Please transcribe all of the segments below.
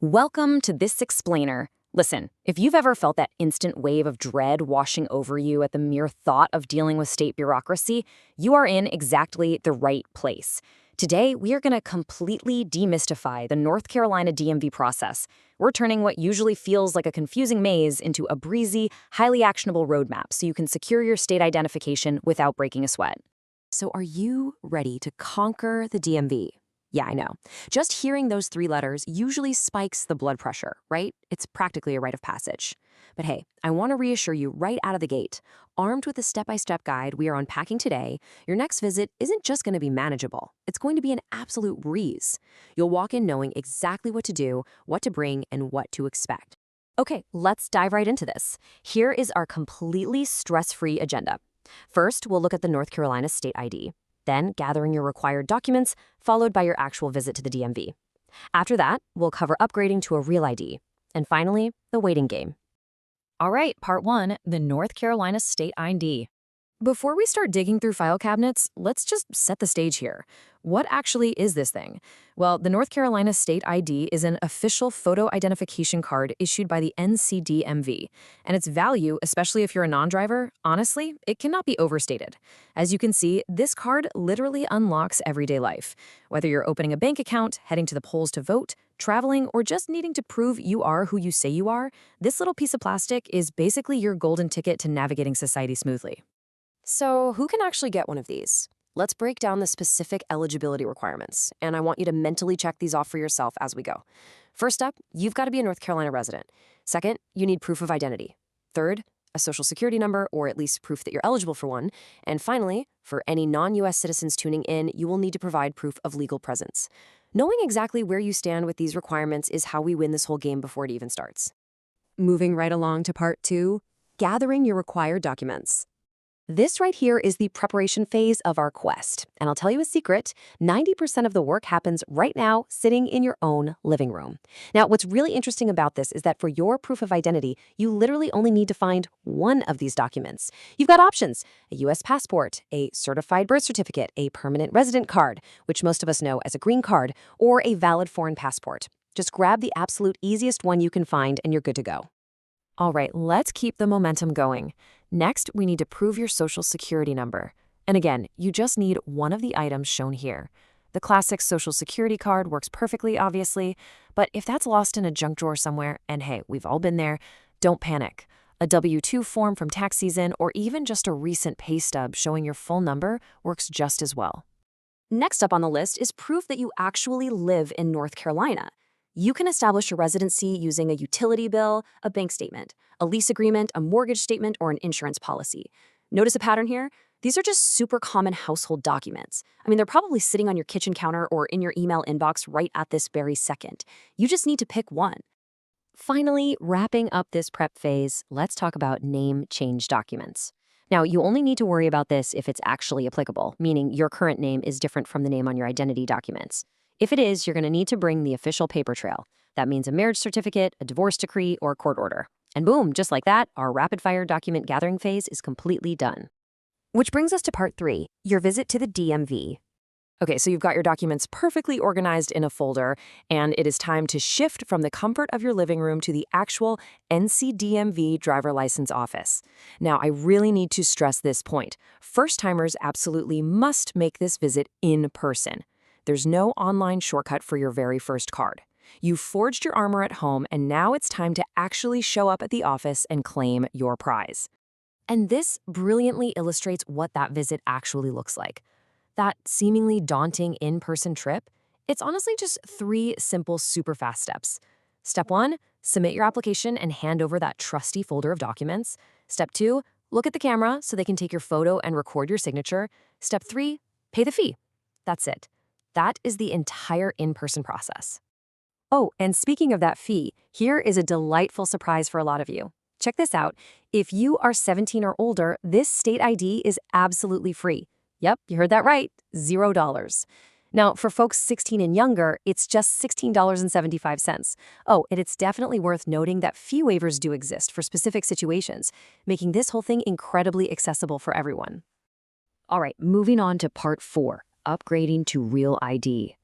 Welcome to this explainer. Listen, if you've ever felt that instant wave of dread washing over you at the mere thought of dealing with state bureaucracy, you are in exactly the right place. Today, we are going to completely demystify the North Carolina DMV process. We're turning what usually feels like a confusing maze into a breezy, highly actionable roadmap so you can secure your state identification without breaking a sweat. So are you ready to conquer the DMV? Yeah, I know. Just hearing those three letters usually spikes the blood pressure, right? It's practically a rite of passage. But hey, I want to reassure you right out of the gate. Armed with the step-by-step guide we are unpacking today, your next visit isn't just going to be manageable. It's going to be an absolute breeze. You'll walk in knowing exactly what to do, what to bring, and what to expect. Okay, let's dive right into this. Here is our completely stress-free agenda. First, we'll look at the North Carolina state ID. Then gathering your required documents, followed by your actual visit to the DMV. After that, we'll cover upgrading to a real ID. And finally, the waiting game. All right, part one, the North Carolina state ID. Before we start digging through file cabinets, let's just set the stage here. What actually is this thing? Well, the North Carolina State ID is an official photo identification card issued by the NCDMV, and its value, especially if you're a non-driver, honestly, it cannot be overstated. As you can see, this card literally unlocks everyday life. Whether you're opening a bank account, heading to the polls to vote, traveling, or just needing to prove you are who you say you are, this little piece of plastic is basically your golden ticket to navigating society smoothly. So who can actually get one of these? Let's break down the specific eligibility requirements, and I want you to mentally check these off for yourself as we go. First up, you've got to be a North Carolina resident. Second, you need proof of identity. Third, a social security number, or at least proof that you're eligible for one. And finally, for any non-U.S. citizens tuning in, you will need to provide proof of legal presence. Knowing exactly where you stand with these requirements is how we win this whole game before it even starts. Moving right along to part two, gathering your required documents. This right here is the preparation phase of our quest. And I'll tell you a secret, 90% of the work happens right now sitting in your own living room. Now, what's really interesting about this is that for your proof of identity, you literally only need to find one of these documents. You've got options: a U.S. passport, a certified birth certificate, a permanent resident card, which most of us know as a green card, or a valid foreign passport. Just grab the absolute easiest one you can find and you're good to go. All right, let's keep the momentum going. Next, we need to prove your social security number. And again, you just need one of the items shown here. The classic social security card works perfectly, obviously, but if that's lost in a junk drawer somewhere, and hey, we've all been there, don't panic. A W-2 form from tax season or even just a recent pay stub showing your full number works just as well. Next up on the list is proof that you actually live in North Carolina. You can establish your residency using a utility bill, a bank statement, a lease agreement, a mortgage statement, or an insurance policy. Notice a pattern here? These are just super common household documents. I mean, they're probably sitting on your kitchen counter or in your email inbox right at this very second. You just need to pick one. Finally, wrapping up this prep phase, let's talk about name change documents. Now, you only need to worry about this if it's actually applicable, meaning your current name is different from the name on your identity documents. If it is, you're going to need to bring the official paper trail. That means a marriage certificate, a divorce decree, or a court order. And boom, just like that, our rapid-fire document gathering phase is completely done. Which brings us to part three, your visit to the DMV. Okay, so you've got your documents perfectly organized in a folder, and it is time to shift from the comfort of your living room to the actual NCDMV driver license office. Now, I really need to stress this point. First-timers absolutely must make this visit in person. There's no online shortcut for your very first card. You've forged your armor at home, and now it's time to actually show up at the office and claim your prize. And this brilliantly illustrates what that visit actually looks like. That seemingly daunting in-person trip, it's honestly just three simple, super fast steps. Step one, submit your application and hand over that trusty folder of documents. Step two, look at the camera so they can take your photo and record your signature. Step three, pay the fee. That's it. That is the entire in-person process. Oh, and speaking of that fee, here is a delightful surprise for a lot of you. Check this out. If you are 17 or older, this state ID is absolutely free. Yep, you heard that right, $0. Now, for folks 16 and younger, it's just $16.75. Oh, and it's definitely worth noting that fee waivers do exist for specific situations, making this whole thing incredibly accessible for everyone. All right, moving on to part four, upgrading to real ID.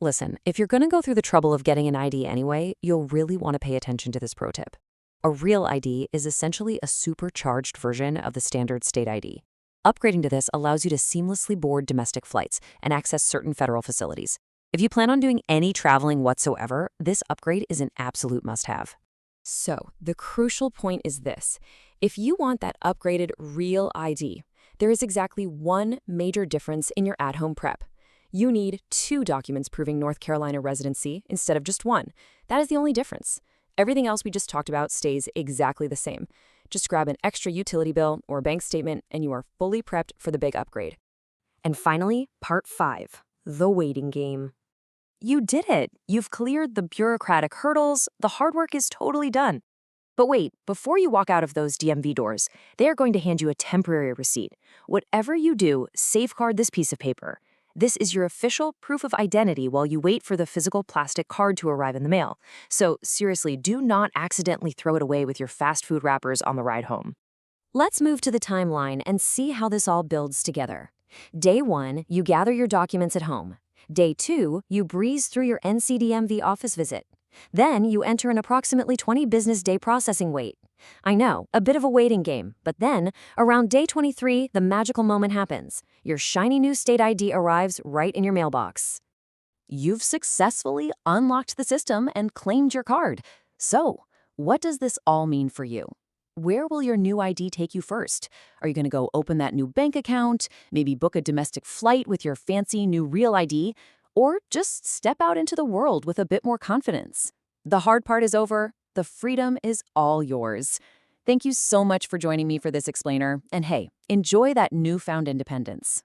Listen, if you're going to go through the trouble of getting an ID anyway, you'll really want to pay attention to this pro tip. A real ID is essentially a supercharged version of the standard state ID. Upgrading to this allows you to seamlessly board domestic flights and access certain federal facilities. If you plan on doing any traveling whatsoever, this upgrade is an absolute must-have. So, the crucial point is this. If you want that upgraded real ID, there is exactly one major difference in your at-home prep. You need 2 documents proving North Carolina residency instead of just 1. That is the only difference. Everything else we just talked about stays exactly the same. Just grab an extra utility bill or bank statement and you are fully prepped for the big upgrade. And finally, part 5, the waiting game. You did it! You've cleared the bureaucratic hurdles, the hard work is totally done. But wait, before you walk out of those DMV doors, they are going to hand you a temporary receipt. Whatever you do, safeguard this piece of paper. This is your official proof of identity while you wait for the physical plastic card to arrive in the mail. So seriously, do not accidentally throw it away with your fast food wrappers on the ride home. Let's move to the timeline and see how this all builds together. Day 1, you gather your documents at home. Day 2, you breeze through your NCDMV office visit. Then you enter an approximately 20 business day processing wait. I know, a bit of a waiting game, but then, around day 23, the magical moment happens. Your shiny new state ID arrives right in your mailbox. You've successfully unlocked the system and claimed your card. So, what does this all mean for you? Where will your new ID take you first? Are you going to go open that new bank account, maybe book a domestic flight with your fancy new real ID, or just step out into the world with a bit more confidence? The hard part is over. The freedom is all yours. Thank you so much for joining me for this explainer. And hey, enjoy that newfound independence.